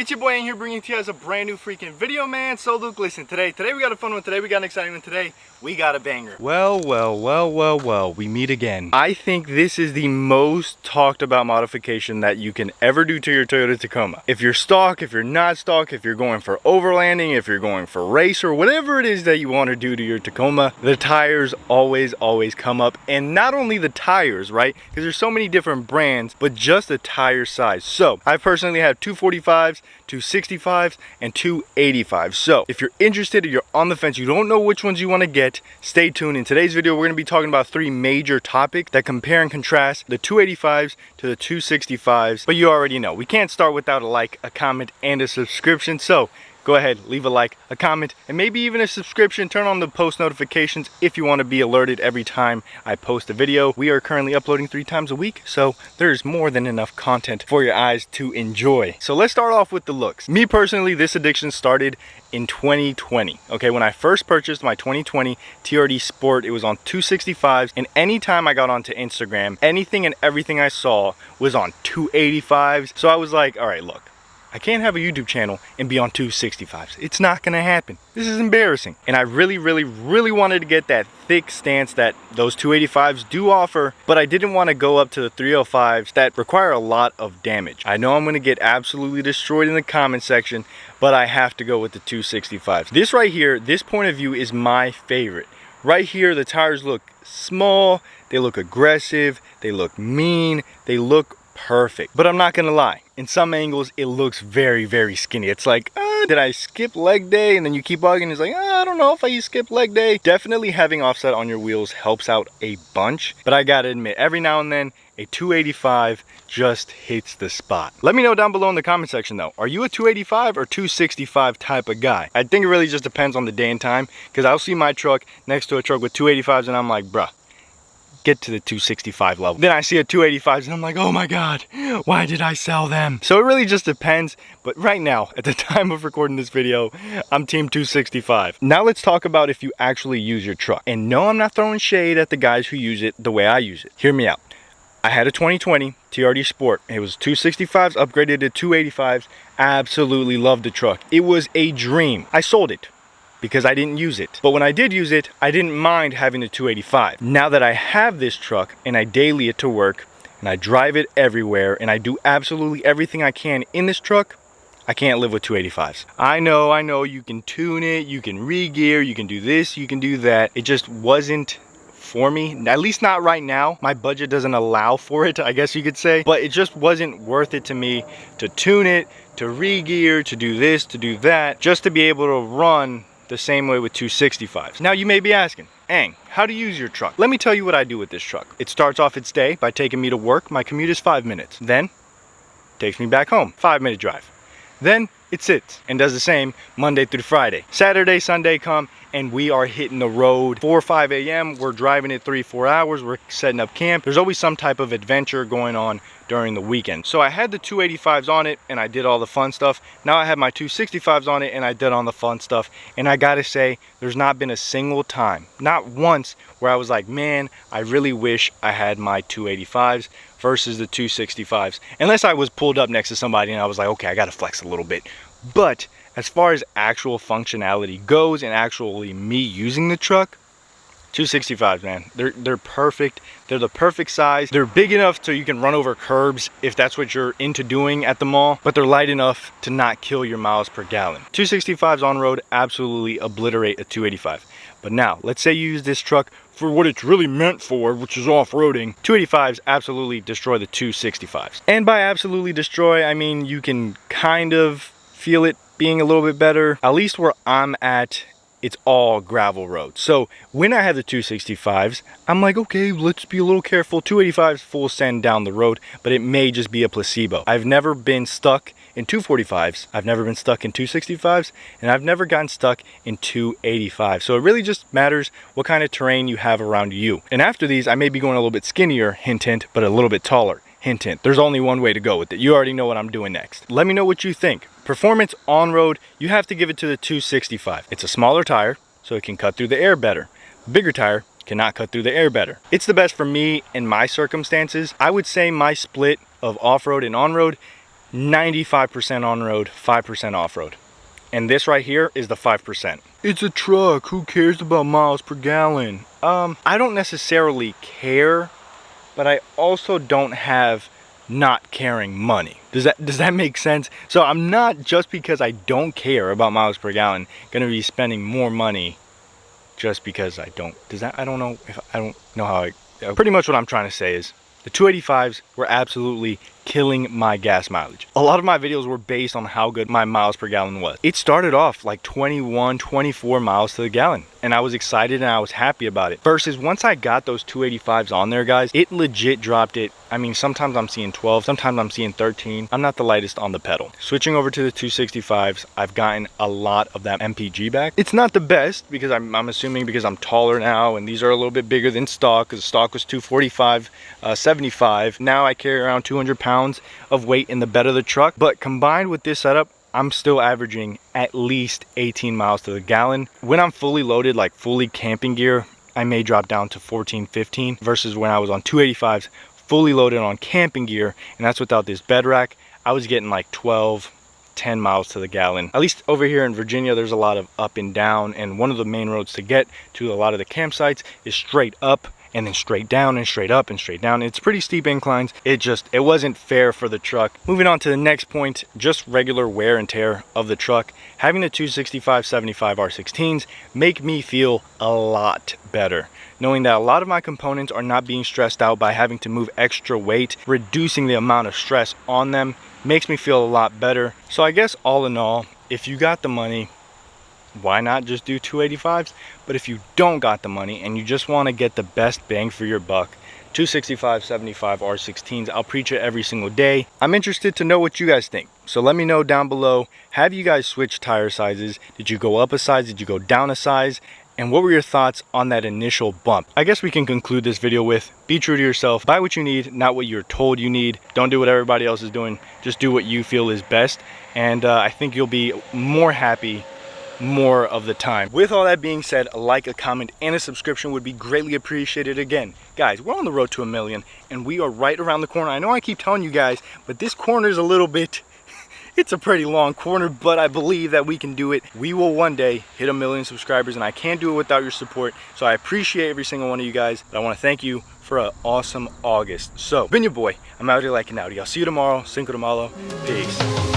It's your boy Aing here, bringing to you guys a brand new freaking video, man. So Luke, listen, today we got a fun one. Today we got an exciting one. Today we got a banger. Well, we meet again. I think this is the most talked about modification that you can ever do to your Toyota Tacoma. If you're stock, if you're not stock, if you're going for overlanding, if you're going for race, or whatever it is that you want to do to your Tacoma, the tires always come up. And not only the tires, right? Because there's so many different brands, but just the tire size. So I personally have 245s, 265s, and 285s. So if you're interested or you're on the fence, you don't know which ones you want to get, stay tuned. In today's video, we're going to be talking about three major topics that compare and contrast the 285s to the 265s. But you already know, we can't start without a like, a comment, and a subscription. So go ahead, leave a like, a comment, and maybe even a subscription. Turn on the post notifications if you want to be alerted every time I post a video. We are currently uploading 3 times a week, so there's more than enough content for your eyes to enjoy. So let's start off with the looks. Me personally, this addiction started in 2020. Okay, when I first purchased my 2020 TRD Sport, it was on 265s, and anytime I got onto Instagram, anything and everything I saw was on 285s. So I was like, all right, look, I can't have a YouTube channel and be on 265s. It's not gonna happen. This is embarrassing. And I really wanted to get that thick stance that those 285s do offer, but I didn't want to go up to the 305s that require a lot of damage. I know I'm gonna get absolutely destroyed in the comment section, but I have to go with the 265s. This right here, this point of view is my favorite. Right here, the tires look small, they look aggressive, they look mean, they look perfect. But I'm not gonna lie, in some angles it looks very skinny. It's like, did I skip leg day? And then you keep bugging, it's like, I don't know if I skip leg day. Definitely having offset on your wheels helps out a bunch, but I gotta admit, every now and then a 285 just hits the spot. Let me know down below in the comment section though, are you a 285 or 265 type of guy? I think it really just depends on the day and time, because I'll see my truck next to a truck with 285s and I'm like, bruh, get to the 265 level. Then I see a 285s and I'm like, oh my god, why did I sell them? So it really just depends, but right now, at the time of recording this video, I'm team 265. Now let's talk about if you actually use your truck. And no, I'm not throwing shade at the guys who use it the way I use it. Hear me out. I had a 2020 TRD Sport. It was 265s upgraded to 285s. Absolutely loved the truck. It was a dream. I sold it because I didn't use it. But when I did use it, I didn't mind having the 285. Now that I have this truck and I daily it to work and I drive it everywhere and I do absolutely everything I can in this truck, I can't live with 285s. I know, you can tune it, you can re-gear, you can do this, you can do that. It just wasn't for me, at least not right now. My budget doesn't allow for it, I guess you could say, but it just wasn't worth it to me to tune it, to re-gear, to do this, to do that, just to be able to run the same way with 265s. Now you may be asking, Aing, how to use your truck? Let me tell you what I do with this truck. It starts off its day by taking me to work. My commute is 5 minutes. Then takes me back home, 5-minute drive. Then it sits and does the same Monday through Friday. Saturday, Sunday come and we are hitting the road 4 or 5 a.m. We're driving it 3-4 hours. We're setting up camp. There's always some type of adventure going on during the weekend. So I had the 285s on it and I did all the fun stuff. Now I have my 265s on it and I did all the fun stuff. And I gotta say, there's not been a single time, not once, where I was like, man, I really wish I had my 285s versus the 265s. Unless I was pulled up next to somebody and I was like, okay, I gotta flex a little bit. But as far as actual functionality goes and actually me using the truck, 265s, man, they're perfect. They're the perfect size. They're big enough so you can run over curbs if that's what you're into doing at the mall, but they're light enough to not kill your miles per gallon. 265s on road absolutely obliterate a 285. But now, let's say you use this truck for what it's really meant for, which is off-roading. 285s absolutely destroy the 265s. And by absolutely destroy, I mean you can kind of feel it being a little bit better. At least where I'm at, it's all gravel roads. So when I have the 265s, I'm like, okay, let's be a little careful. 285s full send down the road, but it may just be a placebo. I've never been stuck in 245s. I've never been stuck in 265s, and I've never gotten stuck in 285s. So it really just matters what kind of terrain you have around you. And after these, I may be going a little bit skinnier, hint, hint, but a little bit taller. Hint, hint. There's only one way to go with it. You already know what I'm doing next. Let me know what you think. Performance on road, you have to give it to the 265. It's a smaller tire, so it can cut through the air better. Bigger tire cannot cut through the air better. It's the best for me in my circumstances. I would say my split of off-road and on-road, 95% on-road, 5% off-road. And this right here is the 5%. It's a truck, who cares about miles per gallon? I don't necessarily care, but I also don't have not caring money. Does that make sense? So I'm not, just because I don't care about miles per gallon, gonna be spending more money just because I don't. I don't know how pretty much what I'm trying to say is the 285s were absolutely killing my gas mileage. A lot of my videos were based on how good my miles per gallon was. It started off like 21, 24 miles to the gallon, and I was excited and I was happy about it. Versus once I got those 285s on there, guys, it legit dropped it. I mean, sometimes I'm seeing 12, sometimes I'm seeing 13. I'm not the lightest on the pedal. Switching over to the 265s, I've gotten a lot of that MPG back. It's not the best, because I'm assuming because I'm taller now, and these are a little bit bigger than stock, because stock was 245, 75. Now I carry around 200 pounds of weight in the bed of the truck. But combined with this setup, I'm still averaging at least 18 miles to the gallon. When I'm fully loaded, like fully camping gear, I may drop down to 14, 15, versus when I was on 285s, fully loaded on camping gear, and that's without this bed rack, I was getting like 12, 10 miles to the gallon. At least over here in Virginia, there's a lot of up and down, and one of the main roads to get to a lot of the campsites is straight up, and then straight down, and straight up, and straight down. It's pretty steep inclines. It wasn't fair for the truck. Moving on to the next point, just regular wear and tear of the truck. Having the 265/75 R16s make me feel a lot better, knowing that a lot of my components are not being stressed out by having to move extra weight. Reducing the amount of stress on them makes me feel a lot better. So I guess all in all, if you got the money, why not just do 285s? But if you don't got the money and you just want to get the best bang for your buck, 265/75 R16s, I'll preach it every single day. I'm interested to know what you guys think, so let me know down below. Have you guys switched tire sizes? Did you go up a size? Did you go down a size? And what were your thoughts on that initial bump? I guess we can conclude this video with, be true to yourself, buy what you need, not what you're told you need. Don't do what everybody else is doing, just do what you feel is best. And I think you'll be more happy more of the time. With all that being said, a like, a comment, and a subscription would be greatly appreciated. Again, guys, we're on the road to 1 million, and we are right around the corner. I know I keep telling you guys, but this corner is a little bit it's a pretty long corner, but I believe that we can do it. We will one day hit 1 million subscribers, and I can't do it without your support. So I appreciate every single one of you guys, but I want to thank you for an awesome August. So, been your boy. I'm out here like an Audi. I'll see you tomorrow. Cinco de Malo. Peace.